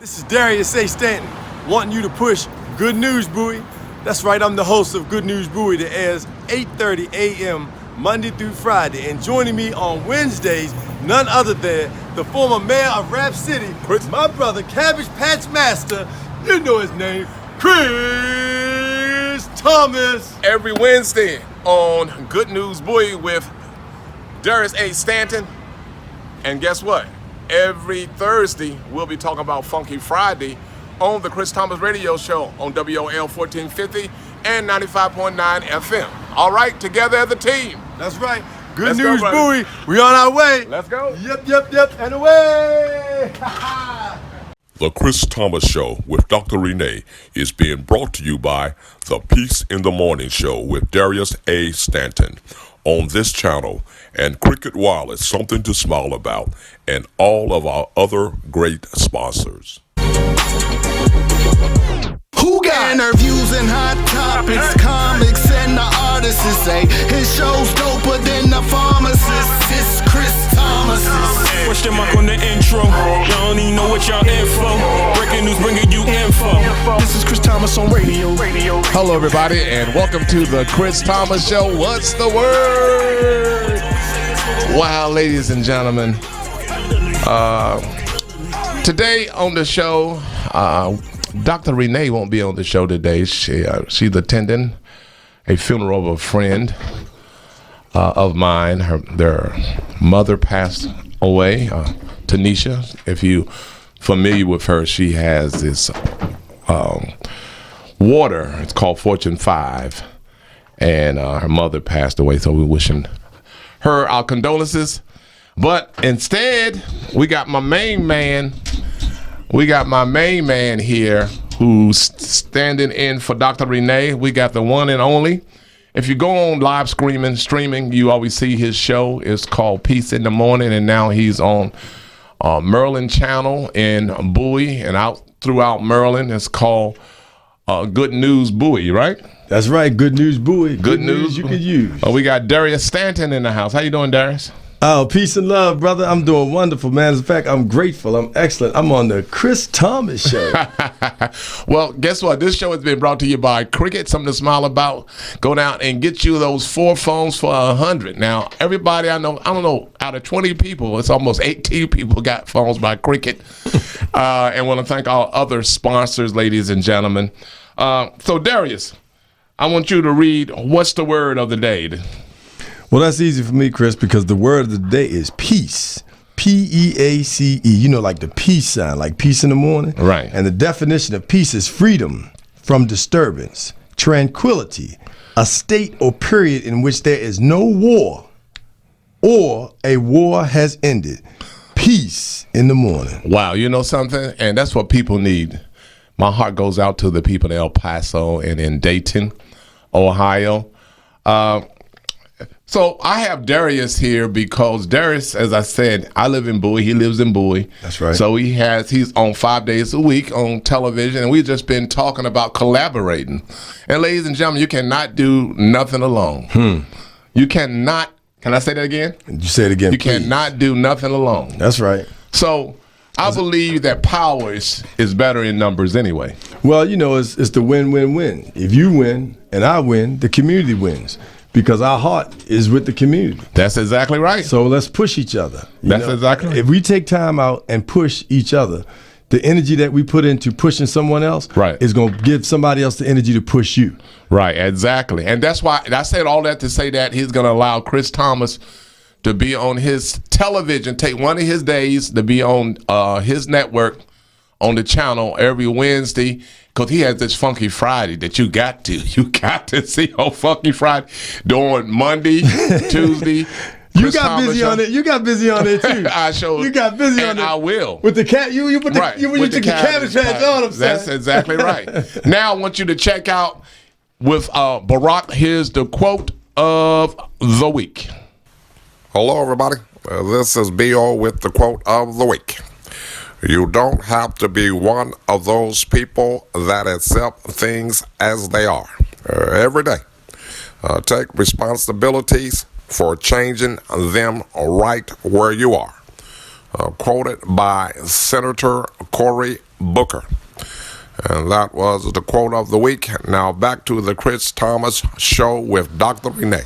This is Darius A. Stanton, wanting you to push Good News Buoy. That's right, I'm the host of Good News Buoy that airs 8:30 a.m. Monday through Friday. And joining me on Wednesdays, none other than the former mayor of Rap City, my brother, Cabbage Patch Master, you know his name, Chris Thomas. Every Wednesday on Good News Buoy with Darius A. Stanton. And guess what? Every Thursday, we'll be talking about Funky Friday on the Chris Thomas Radio Show on WOL 1450 and 95.9 FM. All right, together as a team. That's right. Good News Buoy. We on our way. Let's go. Yep, and away. The Chris Thomas Show with Dr. Renee is being brought to you by The Peace in the Morning Show with Darius A. Stanton on this channel, and Cricket Wireless, something to smile about, and all of our other great sponsors. Who got interviews and hot topics, comics and the artists say his show's doper than the pharmacist. It's Chris Thomas. Question mark on the intro. Y'all don't even know what y'all in for. Breaking news bringing you info. This is Chris Thomas on radio. Hello, everybody, and welcome to the Chris Thomas Show. What's the word? Wow, ladies and gentlemen. Today on the show, Dr. Renee won't be on the show today. She's attending a funeral of a friend of mine. Their mother passed away, Tanisha. If you familiar with her, she has this water. It's called Fortune 5, and her mother passed away. So we're wishing her our condolences. But instead, we got my main man. We got my main man here who's standing in for Dr. Renee. We got the one and only. If you go on live streaming, you always see his show. It's called Peace in the Morning, and now he's on Maryland Channel in Bowie and out throughout Maryland. It's called Good News Buoy, right? That's right, Good News Buoy. Good news you can use. We got Darius Stanton in the house. How you doing, Darius? Oh, peace and love, brother. I'm doing wonderful, man. In fact, I'm grateful. I'm excellent. I'm on the Chris Thomas Show. Well, guess what? This show has been brought to you by Cricket, something to smile about. Go down and get you those 4 phones for $100. Now, everybody I don't know, out of 20 people, it's almost 18 people got phones by Cricket. And want to thank our other sponsors, ladies and gentlemen. So, Darius, I want you to read what's the word of the day. Well, that's easy for me, Chris, because the word of the day is peace. P-E-A-C-E. You know, like the peace sign, like peace in the morning. Right. And the definition of peace is freedom from disturbance, tranquility, a state or period in which there is no war or a war has ended. Peace in the morning. Wow, you know something? And that's what people need. My heart goes out to the people in El Paso and in Dayton, Ohio. So I have Darius here because Darius, as I said, I live in Bowie. He lives in Bowie. That's right. So he's on 5 days a week on television, and we've just been talking about collaborating. And ladies and gentlemen, you cannot do nothing alone. You cannot. Can I say that again? You say it again, You please. cannot do nothing alone. That's right. So I believe that power is better in numbers anyway. Well, you know, it's the win-win-win. If you win and I win, the community wins. Because our heart is with the community. That's exactly right. So let's push each other. That's exactly right. If we take time out and push each other, the energy that we put into pushing someone else is going to give somebody else the energy to push you. Right, exactly. And that's why I said all that to say that he's going to allow Chris Thomas to be on his television, take one of his days to be on his network on the channel every Wednesday, because he has this Funky Friday that you got to see on Funky Friday during Monday, Tuesday. You got busy on it. You got busy on it too. I showed. You got busy on and it. I will. With the cat, you put the Right, you with took the cabbage patch on. That's exactly right. Now I want you to check out with Barack. Here's the quote of the week. Hello, everybody. This is B.O. with the quote of the week. You don't have to be one of those people that accept things as they are every day. Take responsibilities for changing them right where you are. Quoted by Senator Cory Booker. And that was the quote of the week. Now back to the Chris Thomas Show with Dr. Renee.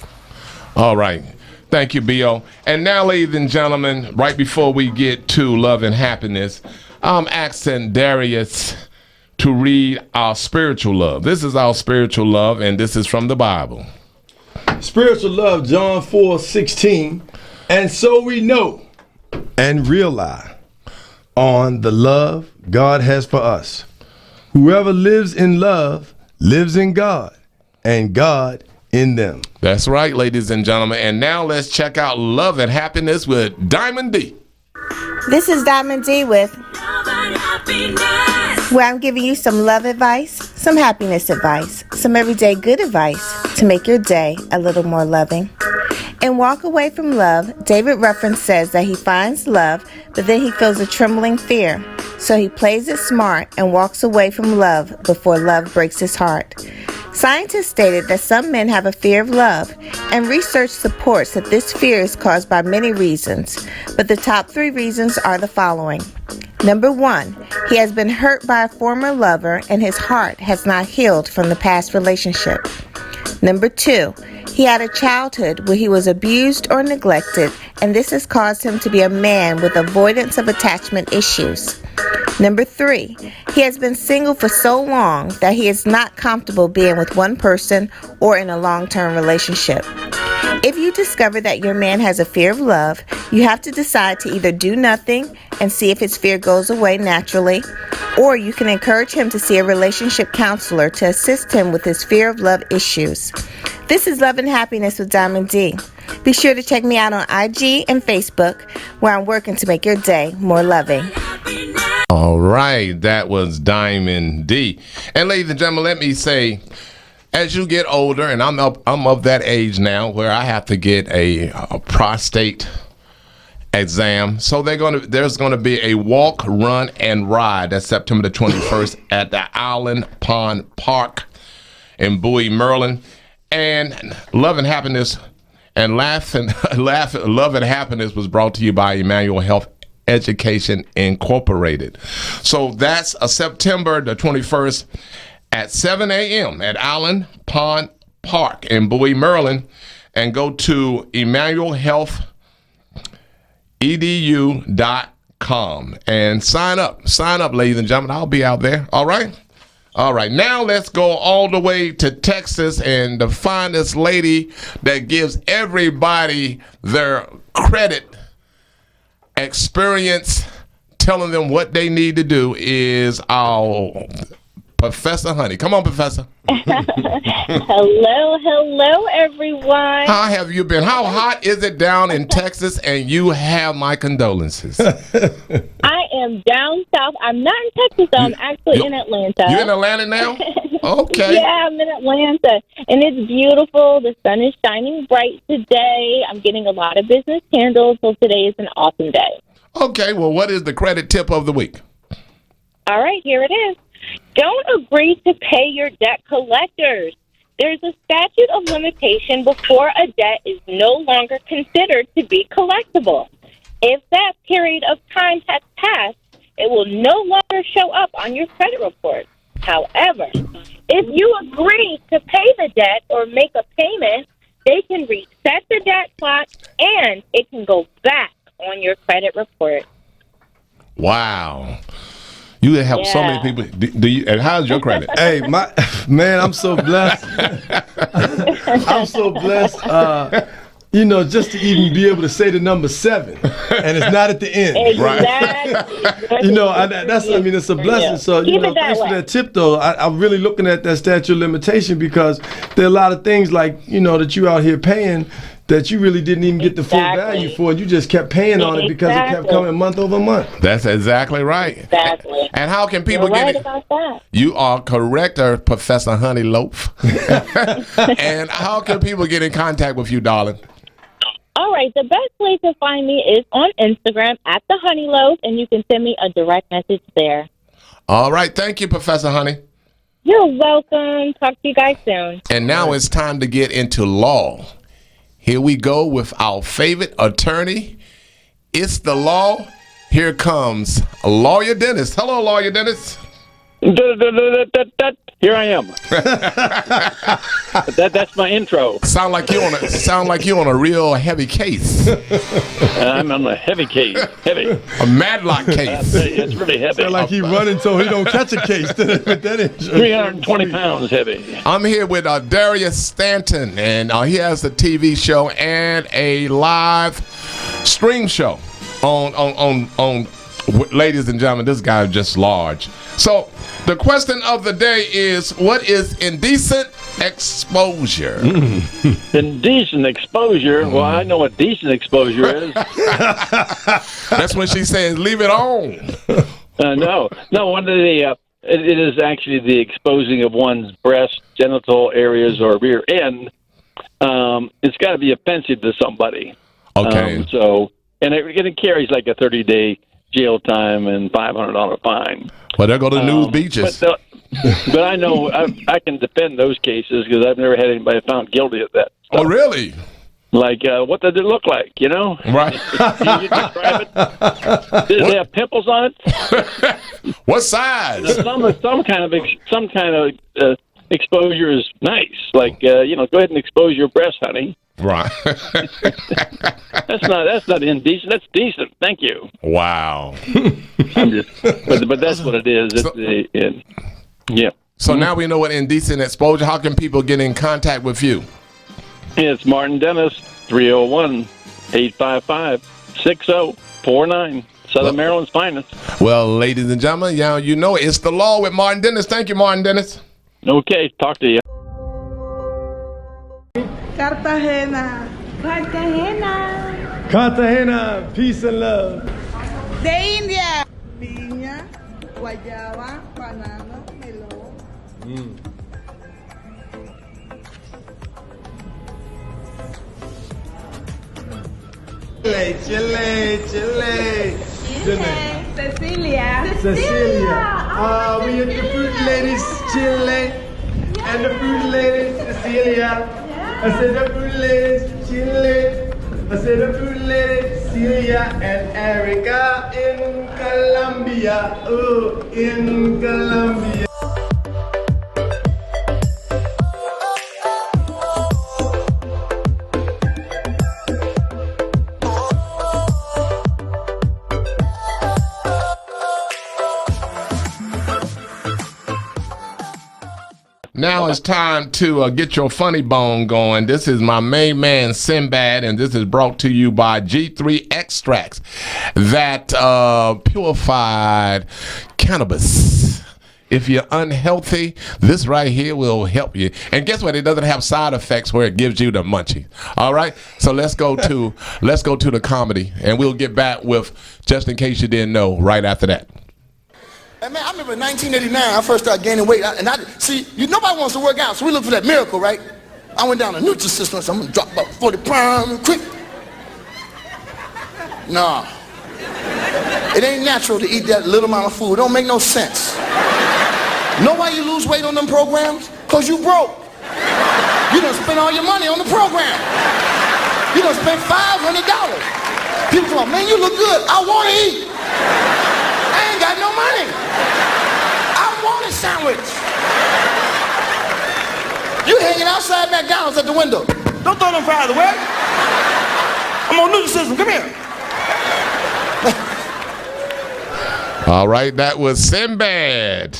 All right. Thank you, B.O. And now, ladies and gentlemen, right before we get to love and happiness, I'm asking Darius to read our spiritual love. This is our spiritual love, and this is from the Bible. Spiritual love, John 4:16. And so we know and rely on the love God has for us. Whoever lives in love lives in God, and God in them. That's right, ladies and gentlemen. And now let's check out Love and Happiness with Diamond D. This is Diamond D with where I'm giving you some love advice, some happiness advice, some everyday good advice to make your day a little more loving. In Walk Away from Love, David Ruffin says that he finds love, but then he feels a trembling fear. So he plays it smart and walks away from love before love breaks his heart. Scientists stated that some men have a fear of love, and research supports that this fear is caused by many reasons, but the top 3 reasons are the following. Number 1, he has been hurt by a former lover and his heart has not healed from the past relationship. Number 2, he had a childhood where he was abused or neglected, and this has caused him to be a man with avoidance of attachment issues. Number 3, he has been single for so long that he is not comfortable being with one person or in a long-term relationship. If you discover that your man has a fear of love, you have to decide to either do nothing and see if his fear goes away naturally, or you can encourage him to see a relationship counselor to assist him with his fear of love issues. This is Love and Happiness with Diamond D. Be sure to check me out on IG and Facebook, where I'm working to make your day more loving. All right, that was Diamond D. And ladies and gentlemen, let me say, as you get older, and I'm of that age now where I have to get a prostate exam. So there's gonna be a walk, run, and ride. That's September the 21st at the Island Pond Park in Bowie, Maryland. And Love and Happiness and Love and Happiness was brought to you by Emmanuel Health Education Incorporated. So that's September the 21st at 7 a.m. at Island Pond Park in Bowie, Maryland, and go to emmanuelhealthedu.com and sign up, ladies and gentlemen. I'll be out there. All right. Now let's go all the way to Texas and the finest lady that gives everybody their credit, experience, telling them what they need to do is our Professor Honey. Come on, Professor. Hello, everyone. How have you been? How hot is it down in Texas? And you have my condolences. I am down south. I'm not in Texas, though. I'm actually in Atlanta. You're in Atlanta now? Okay. Yeah, I'm in Atlanta. And it's beautiful. The sun is shining bright today. I'm getting a lot of business handled, so today is an awesome day. Okay, well, what is the credit tip of the week? All right, here it is. Don't agree to pay your debt collectors. There's a statute of limitation before a debt is no longer considered to be collectible. If that period of time has passed, it will no longer show up on your credit report. However, if you agree to pay the debt or make a payment, they can reset the debt clock and it can go back on your credit report. Wow. You help so many people. Do you? And how's your credit? Hey, man, I'm so blessed. I'm so blessed. Just to even be able to say the number 7, and it's not at the end. Exactly. It's a blessing. So, thanks for that tip, though. I'm really looking at that statute of limitation because there are a lot of things like, that you out here paying that you really didn't even get the full value for, and you just kept paying on it because it kept coming month over month. That's exactly right. Exactly. And how can people get it? About that. You are correct, Professor Honeyloaf. And how can people get in contact with you, darling? All right, the best way to find me is on Instagram at the Honeyloaf, and you can send me a direct message there. All right, thank you, Professor Honey. You're welcome. Talk to you guys soon. And now it's time to get into law. Here we go with our favorite attorney. It's the law. here comes Lawyer Dennis. Hello, Lawyer Dennis. Here I am. That's my intro. Sound like you on a real heavy case. I'm on a heavy case. Heavy. A Madlock case. It's really heavy. Sound like he running so he don't catch a case. With that intro. 320 pounds heavy. I'm here with Darius Stanton, and he has a TV show and a live stream show on. Ladies and gentlemen, this guy is just large. So the question of the day is, what is indecent exposure? Indecent exposure? Well, I know what decent exposure is. That's when she says, leave it on. No. One of the it is actually the exposing of one's breast, genital areas, or rear end. It's got to be offensive to somebody. Okay. And it carries like a 30-day jail time and $500 fine. Well, there go the news beaches. But I know I can defend those cases because I've never had anybody found guilty of that. Oh, really? Like, what did it look like? You know? Right. Can you describe it? Did they have pimples on it? What size? Some kind of exposure is nice. Like, go ahead and expose your breast, honey. Right. That's not indecent. That's decent. Thank you. Wow. But that's what it is. Yeah. So now we know what indecent exposure. How can people get in contact with you? It's Martin Dennis, 301-855-6049. Southern Maryland's finest. Well, ladies and gentlemen, you know it's the law with Martin Dennis. Thank you, Martin Dennis. Okay, talk to you. Cartagena. Cartagena, peace and love. De India. Piña, guayaba, banana, melón. Chile. Cecilia. We are the fruit ladies, Chile. And the fruit ladies, Cecilia. I said the fruit ladies, Chile. I said the fruit ladies, Celia and Erica in Colombia. Oh, in Colombia. Now it's time to get your funny bone going. This is my main man, Sinbad, and this is brought to you by G3 Extracts, that purified cannabis. If you're unhealthy, this right here will help you. And guess what? It doesn't have side effects where it gives you the munchie. All right? So let's go to the comedy, and we'll get back with Just In Case You Didn't Know right after that. Hey man, I remember in 1989, I first started gaining weight, nobody wants to work out, so we look for that miracle, right? I went down to Nutrisystem, so I'm gonna drop about 40 pounds quick. Nah, it ain't natural to eat that little amount of food. It don't make no sense. Know why you lose weight on them programs? Cause you broke. You done spent all your money on the program. You done spent $500. People come, man, you look good. I wanna eat. I ain't got no money. I want a sandwich. You hanging outside McDonald's at the window. Don't throw them fries away. I'm on Nutrisystem. Come here. All right, that was Sinbad.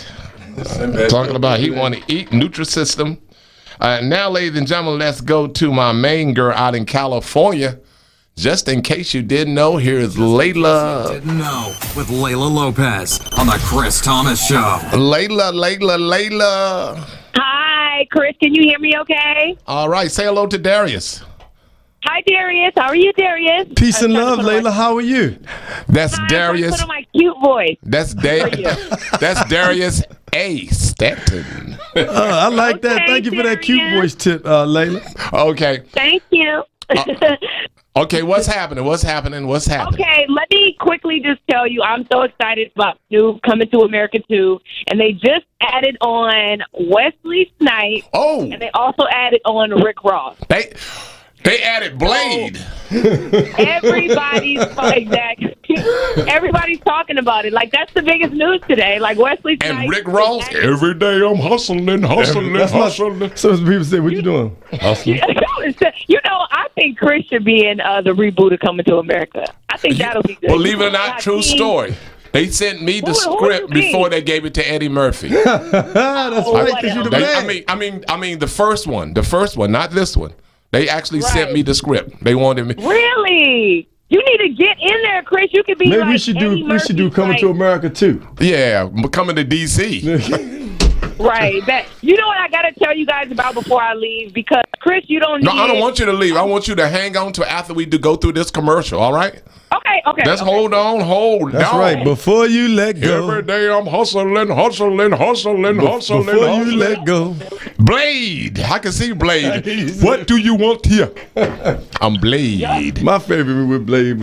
Talking about he want to eat Nutrisystem. Now, ladies and gentlemen, let's go to my main girl out in California. Just in case you didn't know, here is Layla. Didn't know with Layla Lopez on the Chris Thomas Show. Layla. Hi, Chris. Can you hear me okay? All right. Say hello to Darius. Hi, Darius. How are you, Darius? Peace and love, Layla. How are you? That's Hi, Darius. Put on my cute voice. That's Darius A. Stanton. I like that. Thank you for that cute voice tip, Layla. Okay. Thank you. Okay, what's happening? Okay, let me quickly just tell you, I'm so excited about new Coming to America 2, and they just added on Wesley Snipes. Oh. And they also added on Rick Ross. They added Blade. Everybody's exactly. Everybody's talking about it. Like, that's the biggest news today. Like, Wesley Snipes. And Rick Ross, every day I'm hustling. So people say, what you doing? Hustling. You know, I think Chris should be in the reboot of Coming to America. I think that'll be good. Believe it or not, true story. They sent me the script before they gave it to Eddie Murphy. That's right, because you're the man. I mean, the first one, not this one. They actually sent me the script. They wanted me. Really? You need to get in there, Chris. You could be Maybe like we should do Coming to America too. Yeah, coming to DC. Right. You know what I got to tell you guys about before I leave? Because, Chris, you don't need... No, I don't want you to leave. I want you to hang on to after we go through this commercial, all right? Okay. Let's hold on. That's right. Before you let go. Every day I'm hustling. Before you let go. Blade. I can see Blade. What do you want here? I'm Blade. My favorite with Blade.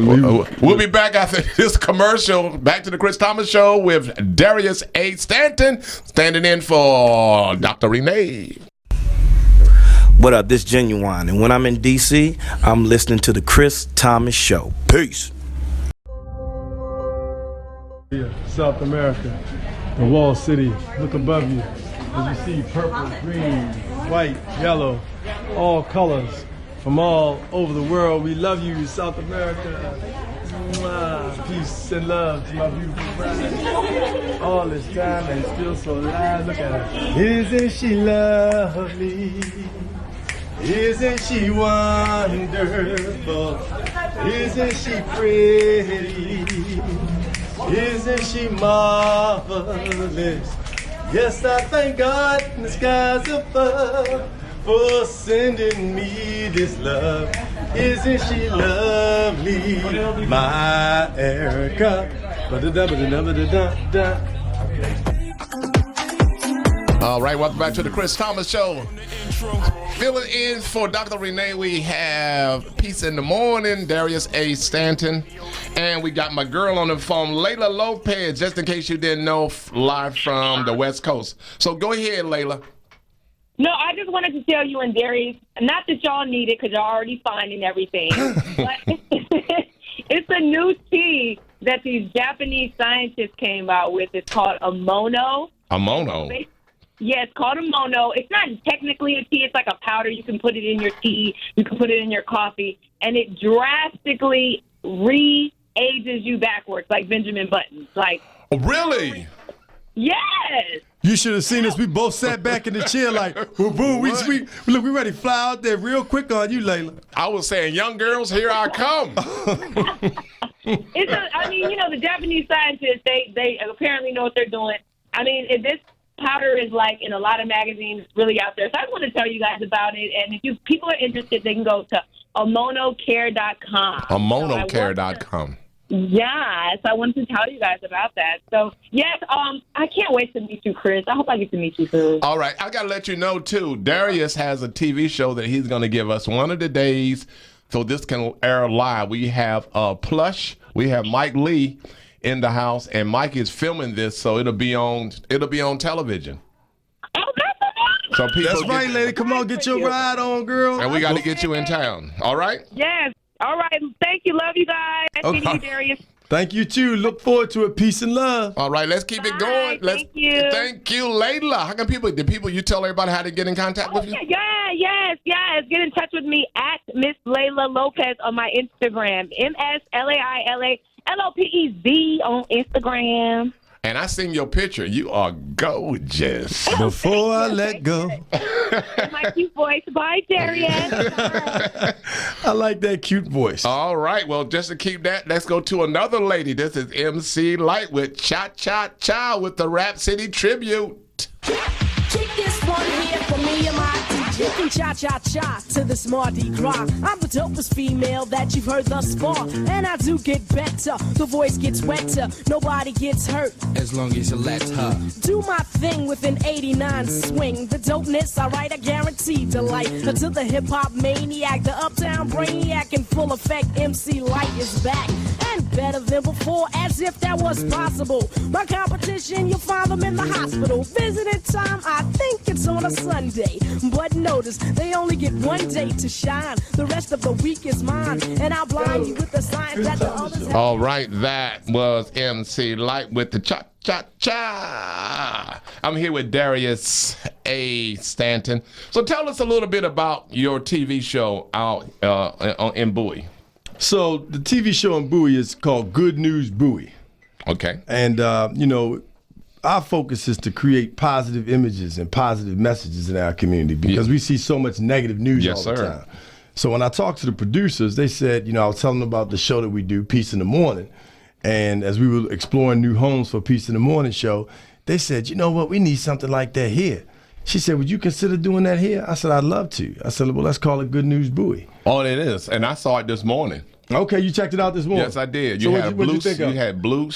We'll be back after this commercial. Back to the Chris Thomas Show with Darius A. Stanton, standing in for Dr. Renee. What up, this Genuine, and when I'm in DC, I'm listening to the Chris Thomas Show. Peace. South America, the Wall City, look above you. As you see purple, green, white, yellow, all colors from all over the world. We love you, South America. Mwah. Peace and love to my beautiful bride. All this time and still so alive. Look at her. Isn't she lovely? Isn't she wonderful? Isn't she pretty? Isn't she marvelous? Yes, I thank God in the skies above for sending me this love. Isn't she lovely, my Erica? All right, welcome back to the Chris Thomas Show. Filling in for Dr. Renee, we have Peace in the Morning, Darius A. Stanton, and we got my girl on the phone, Layla Lopez, just in case you didn't know, live from the West Coast. So go ahead, Layla. No, I just wanted to tell you and Darius, not that y'all need it because y'all already finding everything, but it's a new tea that these Japanese scientists came out with. It's called a mono. A mono? Yeah, it's called a mono. It's not technically a tea. It's like a powder. You can put it in your tea. You can put it in your coffee. And it drastically re-ages you backwards, like Benjamin Button. Like, really? Yes. You should have seen us. We both sat back in the chair like, boom. We ready to fly out there real quick on you, Layla. I was saying, young girls, here I come. The Japanese scientists, they apparently know what they're doing. I mean, this powder is like in a lot of magazines, really out there. So I just want to tell you guys about it. And if people are interested, they can go to amonocare.com. Amonocare.com. Yes, I wanted to tell you guys about that. So, yes, I can't wait to meet you, Chris. I hope I get to meet you soon. All right. I got to let you know, too, Darius has a TV show that he's going to give us one of the days so this can air live. We have Plush. We have Mike Lee in the house, and Mike is filming this, so it'll be on television. So people That's right, lady. Come on, get your ride on, girl. And we got to get you in town. All right? Yes. All right. Thank you. Love you guys. Nice meeting you, Darius. Thank you, too. Look forward to it. Peace and love. All right, let's keep it going. Thank you. Thank you, Layla. How can you tell everybody how to get in contact with you? Yes. Get in touch with me at Miss Layla Lopez on my Instagram. MSLAILALOPEZ on Instagram. And I seen your picture. You are gorgeous. Before I let go. My cute voice. Bye, Darius. I like that cute voice. All right. Well, just to keep that, let's go to another lady. This is MC Light with Cha Cha Cha with the Rap City Tribute. Kick this one here for me and my DJ. You can cha-cha-cha to this Mardi Gras. I'm the dopest female that you've heard thus far. And I do get better, the voice gets wetter. Nobody gets hurt as long as you let her do my thing with an 89 swing. The dopeness, alright, I guarantee delight. To the hip-hop maniac, the uptown brainiac in full effect, MC Light is back. And better than before, as if that was possible. My competition, you'll find them in the hospital. Visiting time, I think it's on on a Sunday. But notice, they only get one day to shine. The rest of the week is mine. And I'll blind you with the signs that the others have. All right, that was MC Light with the cha-cha-cha. I'm here with Darius A. Stanton. So tell us a little bit about your TV show out in Bowie. So the TV show in Bowie is called Good News Bowie. Okay. And, our focus is to create positive images and positive messages in our community because we see so much negative news all the time. So when I talked to the producers, they said, I was telling them about the show that we do, Peace in the Morning. And as we were exploring new homes for Peace in the Morning show, they said, you know what, we need something like that here. She said, would you consider doing that here? I said, I'd love to. I said, well, let's call it Good News Bowie. Oh, it is. And I saw it this morning. Okay, you checked it out this morning? Yes, I did. So You had a blue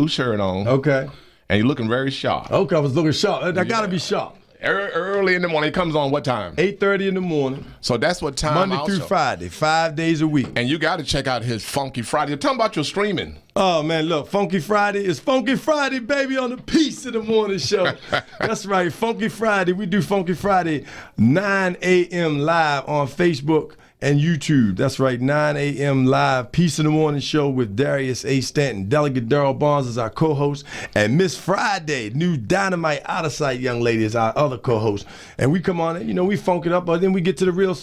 shirt on. Okay. And you're looking very sharp. Okay, I was looking sharp. I got to be sharp. Early in the morning. It comes on what time? 8:30 in the morning. So that's what time. Monday through Friday, 5 days a week. And you got to check out his Funky Friday. Tell me about your streaming. Oh, man, look, Funky Friday is Funky Friday, baby, on the Peace in the Morning show. That's right, Funky Friday. We do Funky Friday 9 a.m. live on Facebook and YouTube. That's right, 9 a.m. live, Peace in the Morning show with Darius A. Stanton. Delegate Daryl Barnes is our co-host, and Miss Friday, new Dynamite Out of Sight young lady, is our other co-host. And we come on and, we funk it up, but then we get to the real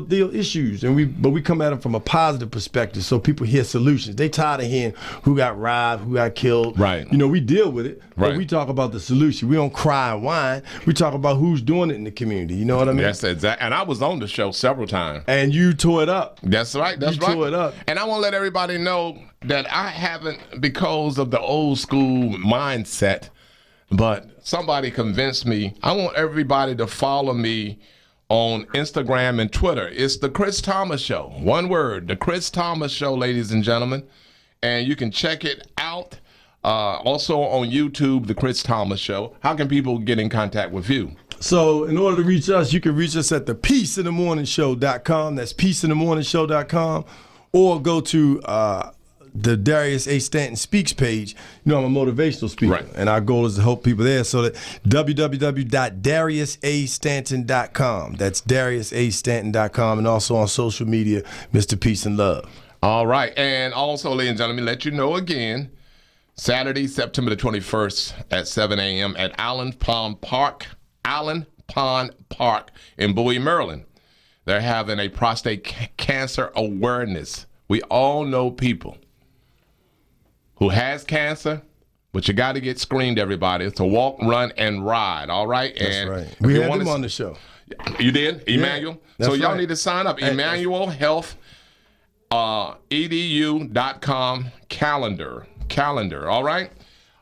deal issues, but we come at them from a positive perspective so people hear solutions. They tired of hearing who got robbed, who got killed. Right. We deal with it, but Right. we talk about the solution. We don't cry and whine. We talk about who's doing it in the community. You know what I mean? Yes, exactly. And I was on the show several times. And you tore it up. That's right. That's You right. tore it up. And I want to let everybody know that I haven't, because of the old school mindset, but somebody convinced me. I want everybody to follow me on Instagram and Twitter. It's The Chris Thomas Show. One word, The Chris Thomas Show, ladies and gentlemen. And you can check it out. Also on YouTube, The Chris Thomas Show. How can people get in contact with you? So in order to reach us, you can reach us at the peaceinthemorningshow.com. That's peaceinthemorningshow.com. Or go to the Darius A. Stanton Speaks page. I'm a motivational speaker. Right. And our goal is to help people there. So that www.dariusastanton.com. That's dariusastanton.com. And also on social media, Mr. Peace and Love. All right. And also, ladies and gentlemen, let you know again, Saturday, September the 21st at 7 a.m. at Allen Pond Park in Bowie, Maryland. They're having a prostate cancer awareness. We all know people who has cancer, but you got to get screened, everybody. It's a walk, run, and ride, all right? That's and right. We had them on the show. You did? Emmanuel? that's So y'all right. need to sign up. Emmanuel Health edu.com calendar, all right?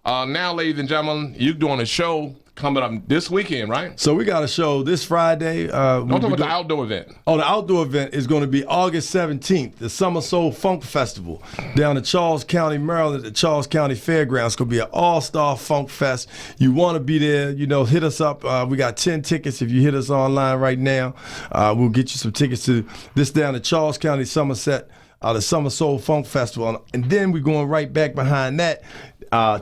Now, ladies and gentlemen, you're doing a show coming up this weekend, right? So we got a show this Friday. Don't talk about the outdoor event. Oh, the outdoor event is going to be August 17th, the Summer Soul Funk Festival down in Charles County, Maryland, at the Charles County Fairgrounds. It's going to be an all-star funk fest. You want to be there, hit us up. We got 10 tickets. If you hit us online right now, we'll get you some tickets to this down at Charles County, Somerset, the Summer Soul Funk Festival. And then we're going right back behind that,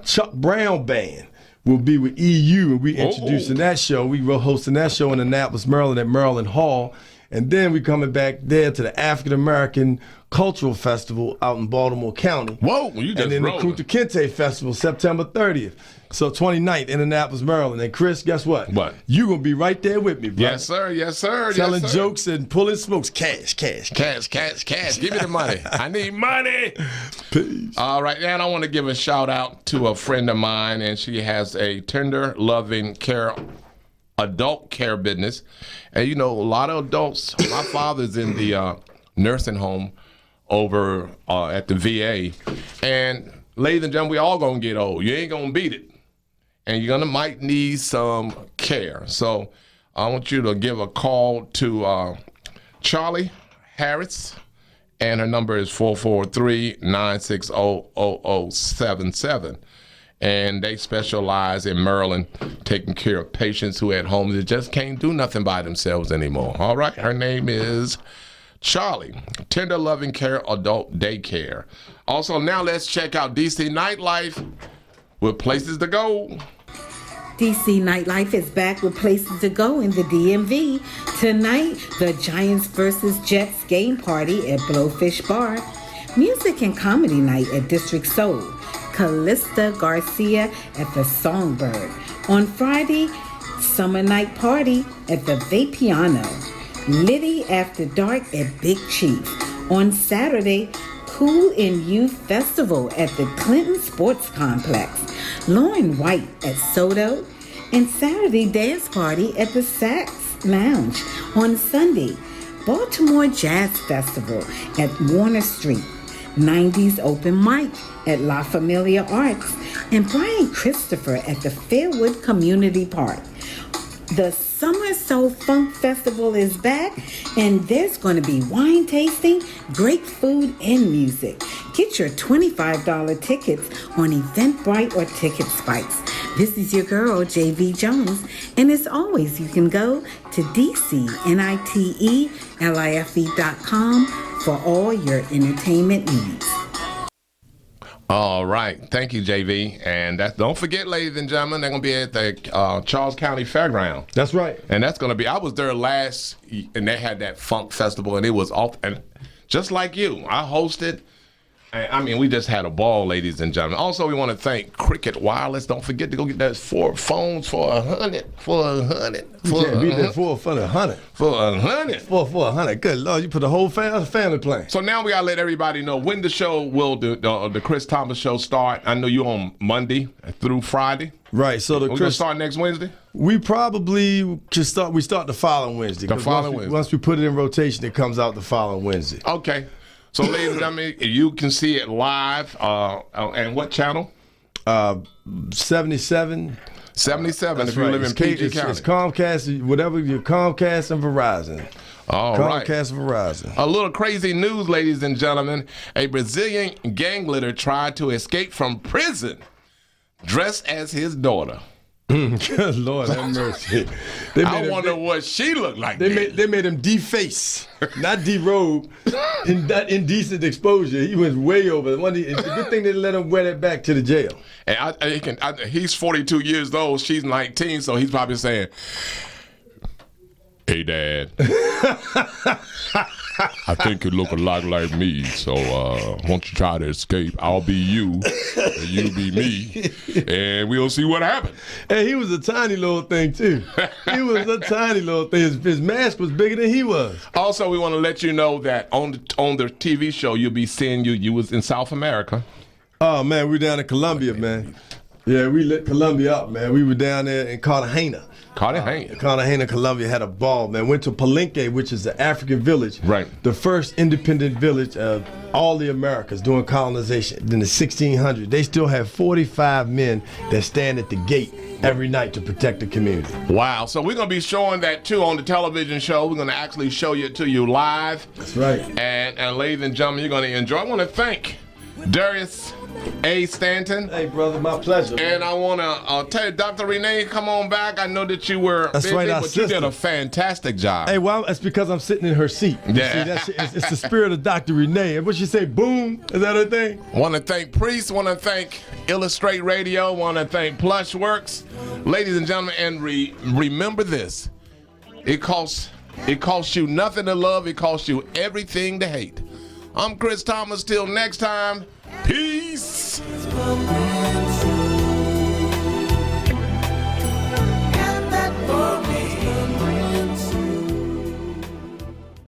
Chuck Brown Band will be with EU, and we introducing that show. We were hosting that show in Annapolis, Maryland at Maryland Hall. And then we coming back there to the African American Cultural Festival out in Baltimore County. Whoa, you just And then rolling. the Kunta Kinte Festival, September 30th. So 29th in Annapolis, Maryland. And Chris, guess what? What? You gonna be right there with me, bro. Yes, sir. Yes, sir. Telling yes, sir. jokes and pulling smokes. Cash. Cash. Give me the money. I need money. Peace. All right, and I want to give a shout out to a friend of mine, and she has a tender, loving care, adult care business. And a lot of adults. My father's in the nursing home over at the VA, and ladies and gentlemen, we all gonna get old. You ain't gonna beat it, and you're might need some care. So I want you to give a call to Charlie Harris. And her number is 443-960-0077. And they specialize in Maryland, taking care of patients who at home that just can't do nothing by themselves anymore. All right, her name is Charlie, Tender Loving Care Adult Daycare. Also, now let's check out DC Nightlife with places to go. DC Nightlife is back with places to go in the DMV. Tonight, the Giants vs. Jets game party at Blowfish Bar. Music and comedy night at District Soul. Callista Garcia at the Songbird. On Friday, summer night party at the Vapiano. Liddy After Dark at Big Chief. On Saturday, Cool in Youth Festival at the Clinton Sports Complex. Lauren White at Soto, and Saturday dance party at the Sax Lounge. On Sunday, Baltimore Jazz Festival at Warner Street, 90s open mic at La Familia Arts, and Brian Christopher at the Fairwood Community Park. The Summer Soul Funk Festival is back, and there's going to be wine tasting, great food, and music. Get your $25 tickets on Eventbrite or Ticket Spikes. This is your girl, JV Jones, and as always, you can go to DCNITELIFE.com for all your entertainment needs. All right. Thank you, JV. And don't forget, ladies and gentlemen, they're going to be at the Charles County Fairground. That's right. And that's going to be, I was there last, and they had that funk festival, and it was off. And just like you, I hosted. I mean, we just had a ball, ladies and gentlemen. Also, we want to thank Cricket Wireless. Don't forget to go get those 4 phones for $100. For $100. You can't beat that for $100. For $100. For $100. Good Lord, you put the whole family playing. So now we got to let everybody know when the show will, the Chris Thomas show start. I know you're on Monday through Friday. Right. So we're going to start next Wednesday? We probably can start. We start the following Wednesday. The following Wednesday. Once we put it in rotation, it comes out the following Wednesday. Okay. So, ladies and gentlemen, you can see it live. And what channel? 77. 77 That's if you right. live in PG County. It's Comcast, whatever your Comcast and Verizon. All right. Comcast and Verizon. A little crazy news, ladies and gentlemen. A Brazilian gang leader tried to escape from prison dressed as his daughter. Good Lord have mercy. I wonder what she looked like. They made him deface, not derobe. In that indecent exposure, he went way over. It's a good thing they let him wear that back to the jail. And he's 42 years old. She's 19, so he's probably saying, "Hey, Dad, I think you look a lot like me, so won't you try to escape? I'll be you, and you be me, and we'll see what happens." Hey, he was a tiny little thing, too. He was a tiny little thing. His mask was bigger than he was. Also, we want to let you know that on the TV show, you'll be seeing you was in South America. Oh, man, we were down in Colombia, man. Yeah, we lit Colombia up, man. We were down there in Cartagena. Cartagena, Colombia, had a ball, man. Went to Palenque, which is the African village. Right. The first independent village of all the Americas during colonization in the 1600s. They still have 45 men that stand at the gate every night to protect the community. Wow. So we're going to be showing that, too, on the television show. We're going to actually show it to you live. That's right. And ladies and gentlemen, you're going to enjoy. I want to thank Darius A. Stanton. Hey, brother, my pleasure. And I want to tell you, Dr. Renee, come on back. I know that you were busy, but you did a fantastic job. Hey, well, it's because I'm sitting in her seat. Yeah. See, it's the spirit of Dr. Renee. And what she say, boom? Is that her thing? Want to thank Priest. Want to thank Illustrate Radio. Want to thank Plushworks. Ladies and gentlemen, and remember this. It costs you nothing to love. It costs you everything to hate. I'm Chris Thomas. Till next time, peace.